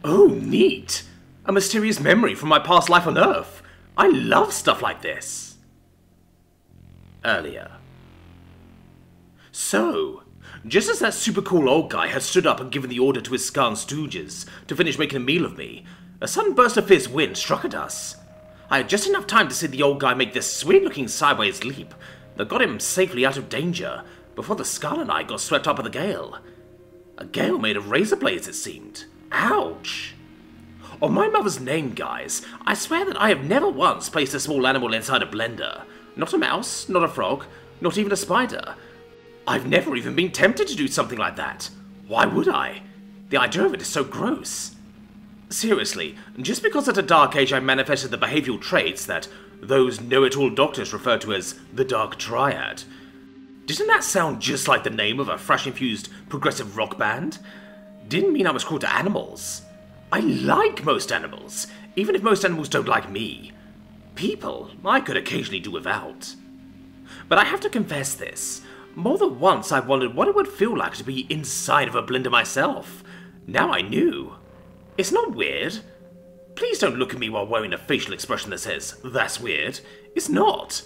Oh, neat! A mysterious memory from my past life on Earth. I love stuff like this. Earlier. So, just as that super cool old guy had stood up and given the order to his Scarn stooges to finish making a meal of me, a sudden burst of fierce wind struck at us. I had just enough time to see the old guy make this sweet-looking sideways leap that got him safely out of danger before the Scarn and I got swept up by the gale. A gale made of razor blades, it seemed. Ouch! On my mother's name, guys, I swear that I have never once placed a small animal inside a blender. Not a mouse, not a frog, not even a spider. I've never even been tempted to do something like that. Why would I? The idea of it is so gross. Seriously, just because at a dark age I manifested the behavioural traits that those know-it-all doctors refer to as the Dark Triad, didn't that sound just like the name of a fresh-infused progressive rock band? Didn't mean I was cruel to animals. I like most animals, even if most animals don't like me. People, I could occasionally do without. But I have to confess this. More than once I've wondered what it would feel like to be inside of a blender myself. Now I knew. It's not weird. Please don't look at me while wearing a facial expression that says, "That's weird." It's not.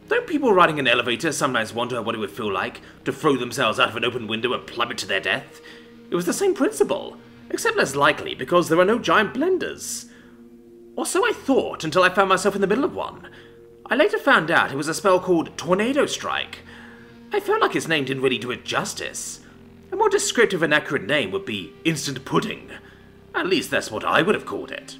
Don't people riding an elevator sometimes wonder what it would feel like to throw themselves out of an open window and plummet to their death? It was the same principle, except less likely because there are no giant blenders. Or so I thought until I found myself in the middle of one. I later found out it was a spell called Tornado Strike. I felt like its name didn't really do it justice. A more descriptive and accurate name would be Instant Pudding. At least that's what I would have called it.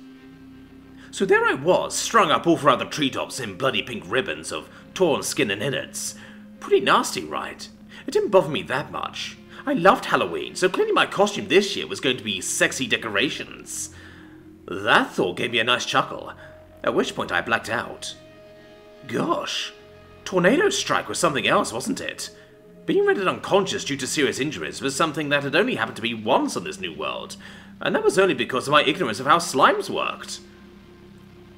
So there I was, strung up all throughout the treetops in bloody pink ribbons of torn skin and innards. Pretty nasty, right? It didn't bother me that much. I loved Halloween, so clearly my costume this year was going to be sexy decorations. That thought gave me a nice chuckle, at which point I blacked out. Gosh, Tornado Strike was something else, wasn't it? Being rendered unconscious due to serious injuries was something that had only happened to me once on this new world, and that was only because of my ignorance of how slimes worked.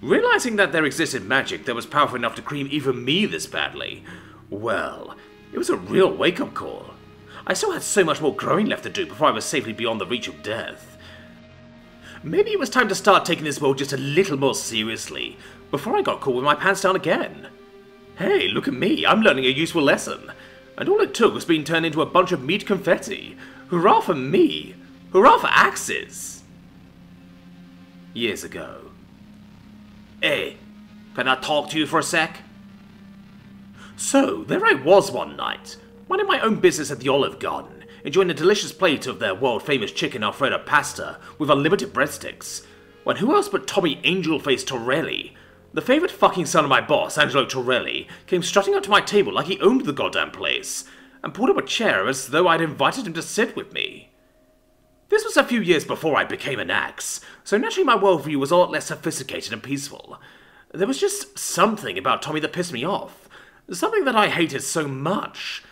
Realizing that there existed magic that was powerful enough to cream even me this badly, well, it was a real wake-up call. I still had so much more growing left to do before I was safely beyond the reach of death. Maybe it was time to start taking this world just a little more seriously, before I got caught with my pants down again. Hey, look at me, I'm learning a useful lesson. And all it took was being turned into a bunch of meat confetti. Hurrah for me! Hurrah for axes! Years ago. Hey, can I talk to you for a sec? So, there I was one night, minding my own business at the Olive Garden, enjoying a delicious plate of their world-famous chicken Alfredo pasta with unlimited breadsticks, when who else but Tommy Angelface Torelli, the favourite fucking son of my boss, Angelo Torelli, came strutting up to my table like he owned the goddamn place, and pulled up a chair as though I'd invited him to sit with me. This was a few years before I became an axe, so naturally my worldview was a lot less sophisticated and peaceful. There was just something about Tommy that pissed me off, something that I hated so much.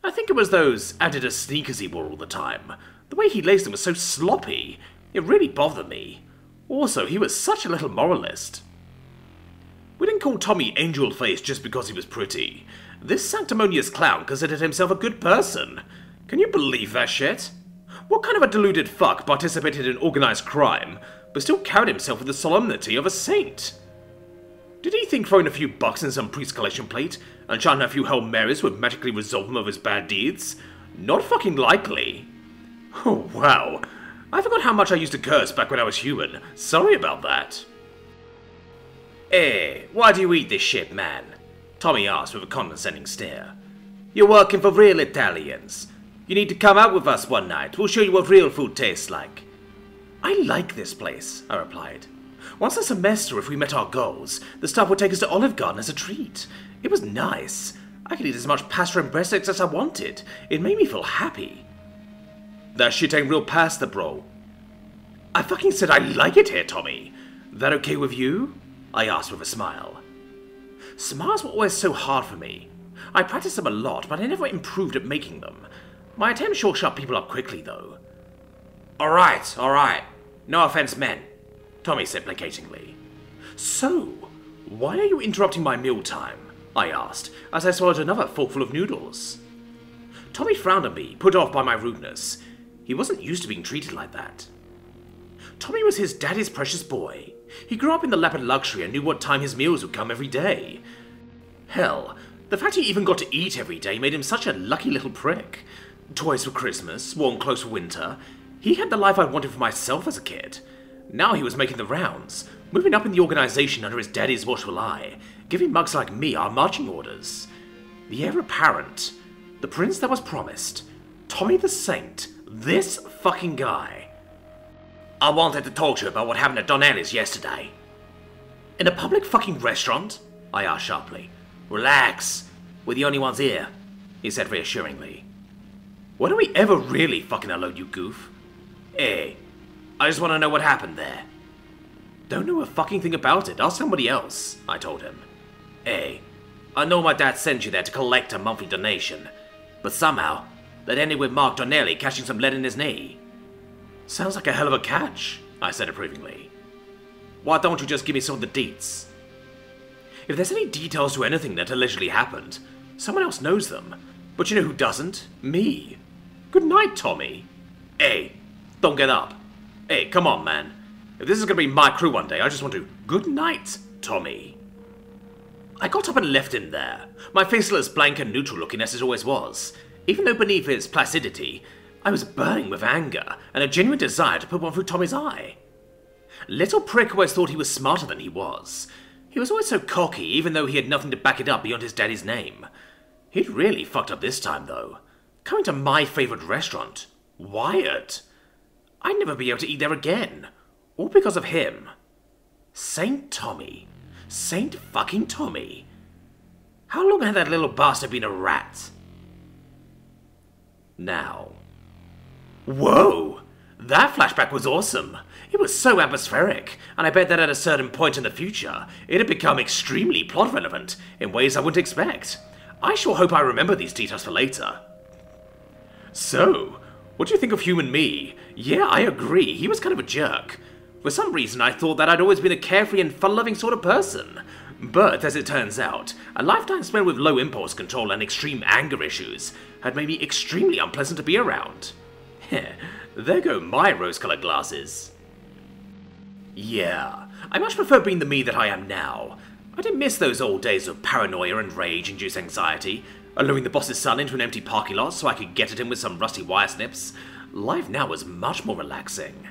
I think it was those Adidas sneakers he wore all the time. The way he laced them was so sloppy, it really bothered me. Also, he was such a little moralist. We didn't call Tommy Angelface just because he was pretty. This sanctimonious clown considered himself a good person. Can you believe that shit? What kind of a deluded fuck participated in organized crime, but still carried himself with the solemnity of a saint? Did he think throwing a few bucks in some priest collection plate and chanting a few Hail Marys would magically absolve him of his bad deeds? Not fucking likely. Oh wow, I forgot how much I used to curse back when I was human. Sorry about that. Hey, why do you eat this shit, man? Tommy asked with a condescending stare. You're working for real Italians. You need to come out with us one night. We'll show you what real food tastes like. I like this place, I replied. Once a semester, if we met our goals, the staff would take us to Olive Garden as a treat. It was nice. I could eat as much pasta and breadsticks as I wanted. It made me feel happy. That shit ain't real pasta, bro. I fucking said I like it here, Tommy. That okay with you? I asked with a smile. Smiles were always so hard for me. I practiced them a lot, but I never improved at making them. My attempts sure shut people up quickly, though. Alright. No offense meant, Tommy said placatingly. So, why are you interrupting my mealtime? I asked, as I swallowed another forkful of noodles. Tommy frowned at me, put off by my rudeness. He wasn't used to being treated like that. Tommy was his daddy's precious boy. He grew up in the lap of luxury and knew what time his meals would come every day. Hell, the fact he even got to eat every day made him such a lucky little prick. Toys for Christmas, warm clothes for winter. He had the life I wanted for myself as a kid. Now he was making the rounds, moving up in the organization under his daddy's watchful eye, giving mugs like me our marching orders. The heir apparent, the prince that was promised, Tommy the Saint, this fucking guy. I wanted to talk to you about what happened at Donnelly's yesterday. In a public fucking restaurant? I asked sharply. Relax, we're the only ones here, he said reassuringly. When are we ever really fucking alone, you goof? Hey, I just want to know what happened there. Don't know a fucking thing about it, ask somebody else, I told him. Hey, I know my dad sent you there to collect a monthly donation, but somehow, that ended with Mark Donnelly catching some lead in his knee. Sounds like a hell of a catch, I said approvingly. Why don't you just give me some of the deets? If there's any details to anything that allegedly happened, someone else knows them. But you know who doesn't? Me. Good night, Tommy. Hey, don't get up. Hey, come on, man. If this is gonna be my crew one day, I just want to... Good night, Tommy. I got up and left him there, my face as blank and neutral looking as it always was, even though beneath its placidity, I was burning with anger and a genuine desire to put one through Tommy's eye. Little prick always thought he was smarter than he was. He was always so cocky, even though he had nothing to back it up beyond his daddy's name. He'd really fucked up this time, though. Coming to my favourite restaurant, Wyatt. I'd never be able to eat there again. All because of him. Saint Tommy. Saint fucking Tommy. How long had that little bastard been a rat? Now. Whoa! That flashback was awesome. It was so atmospheric, and I bet that at a certain point in the future, it had become extremely plot relevant in ways I wouldn't expect. I sure hope I remember these details for later. So, what do you think of Human Me? Yeah, I agree, he was kind of a jerk. For some reason I thought that I'd always been a carefree and fun-loving sort of person. But, as it turns out, a lifetime spent with low impulse control and extreme anger issues had made me extremely unpleasant to be around. Heh, there go my rose-colored glasses. Yeah, I much prefer being the me that I am now. I didn't miss those old days of paranoia and rage-induced anxiety, alluring the boss's son into an empty parking lot so I could get at him with some rusty wire snips. Life now was much more relaxing.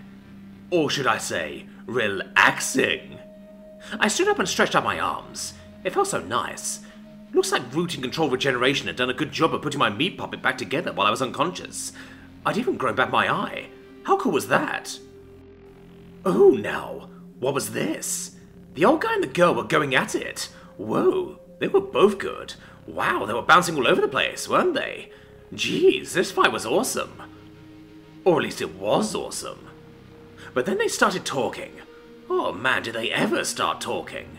Or should I say, relaxing. I stood up and stretched out my arms. It felt so nice. Looks like routine control regeneration had done a good job of putting my meat puppet back together while I was unconscious. I'd even grown back my eye. How cool was that? Oh, now, what was this? The old guy and the girl were going at it. Whoa, they were both good. Wow, they were bouncing all over the place, weren't they? Jeez, this fight was awesome. Or at least it was awesome. But then they started talking. Oh man, did they ever start talking?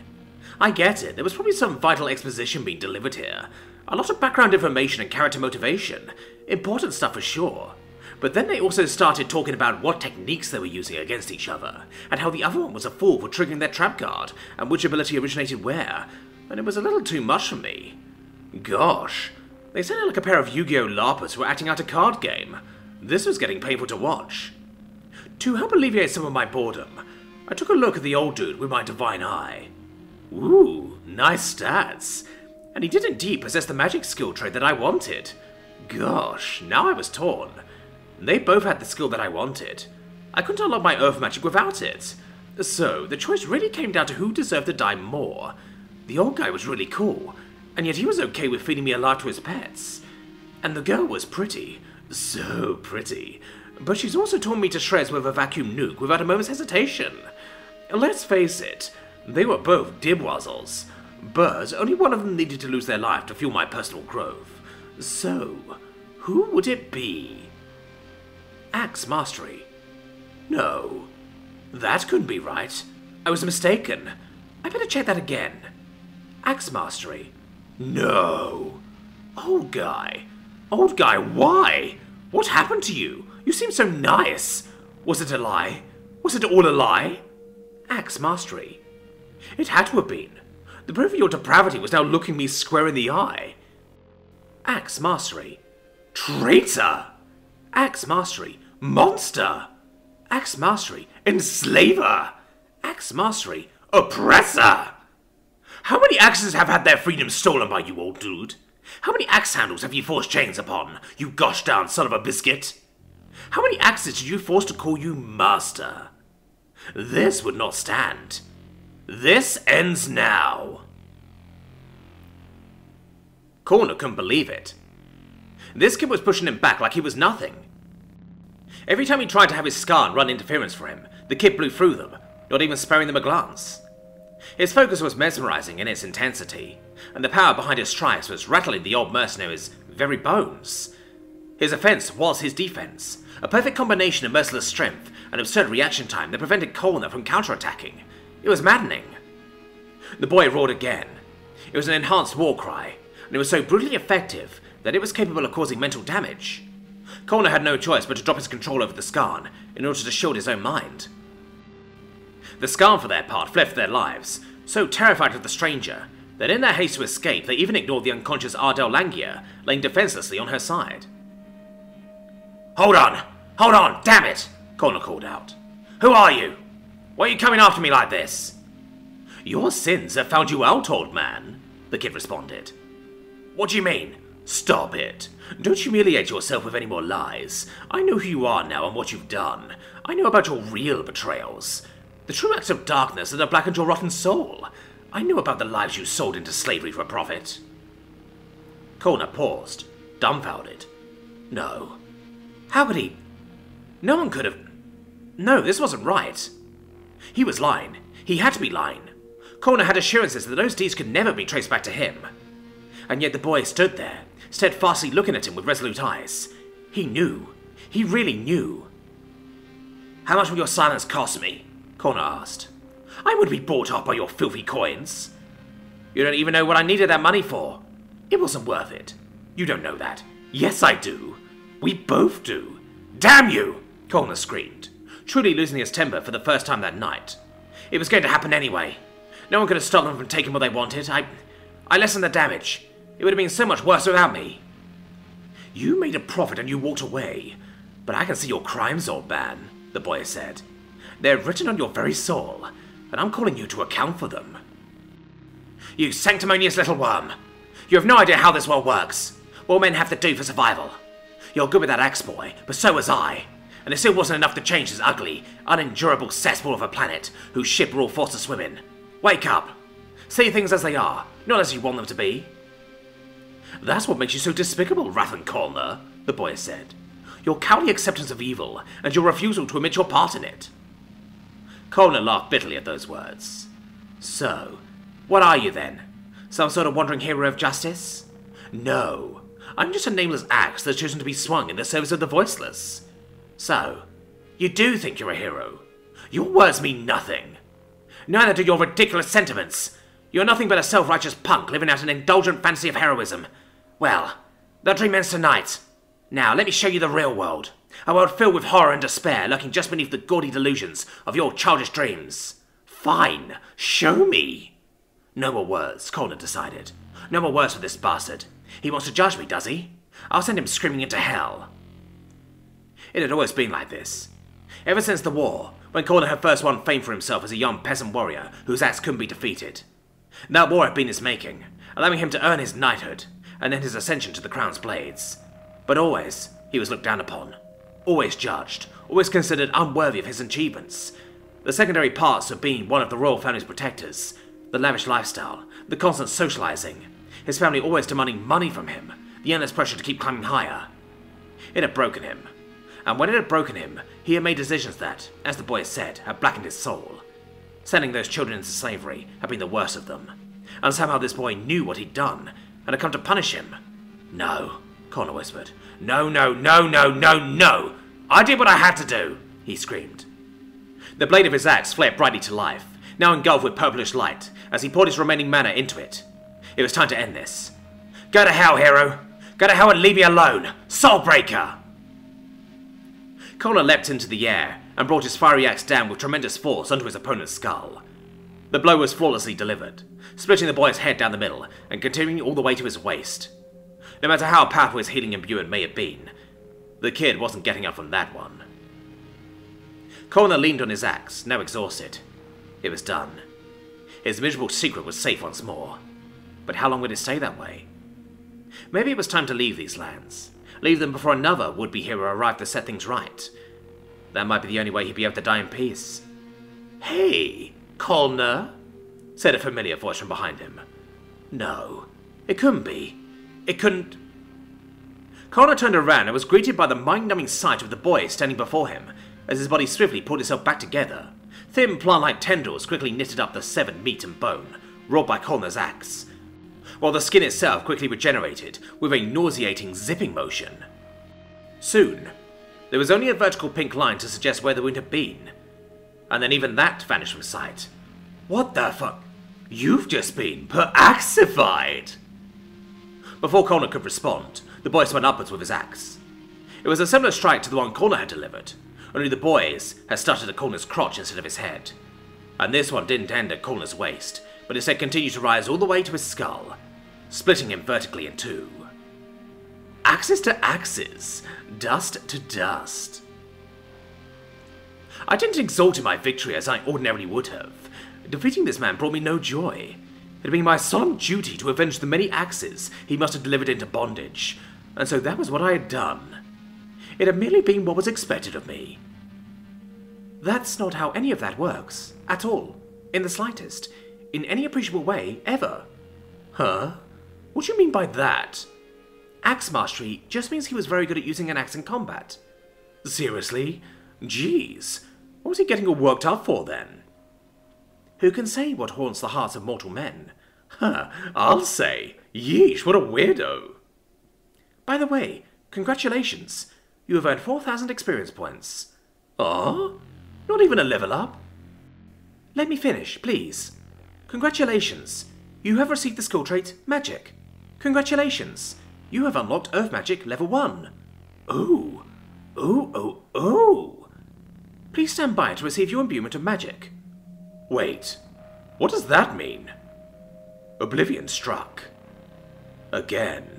I get it, there was probably some vital exposition being delivered here. A lot of background information and character motivation. Important stuff for sure. But then they also started talking about what techniques they were using against each other, and how the other one was a fool for triggering their trap card, and which ability originated where, and it was a little too much for me. Gosh, they sounded like a pair of Yu-Gi-Oh! LARPers who were acting out a card game. This was getting painful to watch. To help alleviate some of my boredom, I took a look at the old dude with my divine eye. Ooh, nice stats. And he did indeed possess the magic skill trait that I wanted. Gosh, now I was torn. They both had the skill that I wanted. I couldn't unlock my earth magic without it. So, the choice really came down to who deserved to die more. The old guy was really cool, and yet he was okay with feeding me alive to his pets. And the girl was pretty. So pretty. But she's also torn me to shreds with a vacuum nuke without a moment's hesitation. Let's face it, they were both dibwazzles. But only one of them needed to lose their life to fuel my personal growth. So, who would it be? Axe Mastery. No, that couldn't be right. I was mistaken. I better check that again. Axe Mastery. No. Old guy. Old guy, why? What happened to you? You seem so nice. Was it a lie? Was it all a lie? Axe Mastery. It had to have been. The proof of your depravity was now looking me square in the eye. Axe Mastery. Traitor! Axe Mastery. Monster! Axe Mastery, Enslaver! Axe Mastery, Oppressor! How many axes have had their freedom stolen by you, old dude? How many axe handles have you forced chains upon, you gosh darn son of a biscuit? How many axes did you force to call you master? This would not stand. This ends now. Corner couldn't believe it. This kid was pushing him back like he was nothing. Every time he tried to have his Skarn run interference for him, the kid blew through them, not even sparing them a glance. His focus was mesmerizing in its intensity, and the power behind his strikes was rattling the old mercenary's very bones. His offense was his defense, a perfect combination of merciless strength and absurd reaction time that prevented Corner from counterattacking. It was maddening. The boy roared again. It was an enhanced war cry, and it was so brutally effective that it was capable of causing mental damage. Corner had no choice but to drop his control over the Skarn in order to shield his own mind. The Skarn, for their part, fled for their lives, so terrified of the stranger that in their haste to escape they even ignored the unconscious Ardell Langier laying defenselessly on her side. Hold on! Hold on! Damn it! Corner called out. Who are you? Why are you coming after me like this? Your sins have found you out, old man, the kid responded. What do you mean? Stop it. Don't humiliate yourself with any more lies. I know who you are now and what you've done. I know about your real betrayals. The true acts of darkness that have blackened your rotten soul. I know about the lives you sold into slavery for profit. Corner paused, dumbfounded. No. How could he? No one could have... No, this wasn't right. He was lying. He had to be lying. Corner had assurances that those deeds could never be traced back to him. And yet the boy stood there, steadfastly looking at him with resolute eyes. He knew. He really knew. How much will your silence cost me? Corner asked. I would be bought up by your filthy coins. You don't even know what I needed that money for. It wasn't worth it. You don't know that. Yes, I do. We both do. Damn you! Corner screamed, truly losing his temper for the first time that night. It was going to happen anyway. No one could have stopped them from taking what they wanted. I lessened the damage. It would have been so much worse without me. You made a profit and you walked away. But I can see your crimes, old man, the boy said. They're written on your very soul, and I'm calling you to account for them. You sanctimonious little worm. You have no idea how this world works. What men have to do for survival. You're good with that axe, boy, but so was I. And it still wasn't enough to change this ugly, unendurable cesspool of a planet whose ship we're all forced to swim in. Wake up. See things as they are, not as you want them to be. That's what makes you so despicable, Rathan Corner, the boy said. Your cowardly acceptance of evil, and your refusal to admit your part in it. Corner laughed bitterly at those words. So, what are you then? Some sort of wandering hero of justice? No, I'm just a nameless axe that's chosen to be swung in the service of the voiceless. So, you do think you're a hero. Your words mean nothing. Neither do your ridiculous sentiments. You're nothing but a self-righteous punk living out an indulgent fantasy of heroism. Well, the dream ends tonight. Now, let me show you the real world. A world filled with horror and despair lurking just beneath the gaudy delusions of your childish dreams. Fine, show me. No more words, Corner decided. No more words for this bastard. He wants to judge me, does he? I'll send him screaming into hell. It had always been like this. Ever since the war, when Corner had first won fame for himself as a young peasant warrior whose axe couldn't be defeated. That war had been his making, allowing him to earn his knighthood, and then his ascension to the crown's blades. But always, he was looked down upon. Always judged, always considered unworthy of his achievements. The secondary parts of being one of the royal family's protectors, the lavish lifestyle, the constant socializing, his family always demanding money from him, the endless pressure to keep climbing higher. It had broken him. And when it had broken him, he had made decisions that, as the boy said, had blackened his soul. Sending those children into slavery had been the worst of them. And somehow this boy knew what he'd done, and had come to punish him. No, Corner whispered. No, no, no, no, no, no! I did what I had to do, he screamed. The blade of his axe flared brightly to life, now engulfed with purplish light, as he poured his remaining mana into it. It was time to end this. Go to hell, hero! Go to hell and leave me alone! Soulbreaker! Corner leapt into the air, and brought his fiery axe down with tremendous force onto his opponent's skull. The blow was flawlessly delivered, splitting the boy's head down the middle, and continuing all the way to his waist. No matter how powerful his healing imbuement may have been, the kid wasn't getting up from that one. Connor leaned on his axe, now exhausted. It was done. His miserable secret was safe once more. But how long would it stay that way? Maybe it was time to leave these lands. Leave them before another would-be hero arrived to set things right. That might be the only way he'd be able to die in peace. "Hey, Connor?" said a familiar voice from behind him. No, it couldn't be. It couldn't... Connor turned around and was greeted by the mind-numbing sight of the boy standing before him, as his body swiftly pulled itself back together. Thin plant-like tendrils quickly knitted up the severed meat and bone, wrought by Connor's axe, while the skin itself quickly regenerated with a nauseating zipping motion. Soon, there was only a vertical pink line to suggest where the wound had been, and then even that vanished from sight. What the fuck? You've just been per-axified! Before Connor could respond, the boy spun upwards with his axe. It was a similar strike to the one Connor had delivered, only the boy's had started at Connor's crotch instead of his head. And this one didn't end at Connor's waist, but instead continued to rise all the way to his skull, splitting him vertically in two. Axis to axis, dust to dust. I didn't exult in my victory as I ordinarily would have. Defeating this man brought me no joy. It had been my solemn duty to avenge the many axes he must have delivered into bondage, and so that was what I had done. It had merely been what was expected of me. That's not how any of that works, at all, in the slightest, in any appreciable way, ever. Huh? What do you mean by that? Axe mastery just means he was very good at using an axe in combat. Seriously? Jeez, what was he getting all worked up for then? Who can say what haunts the hearts of mortal men? Huh, I'll say. Yeesh, what a weirdo. By the way, congratulations. You have earned 4,000 experience points. Oh? Not even a level up? Let me finish, please. Congratulations. You have received the skill trait Magic. Congratulations. You have unlocked Earth Magic level 1. Ooh. Ooh, oh, oh. Please stand by to receive your imbuement of magic. Wait, what does that mean? Oblivion struck. Again.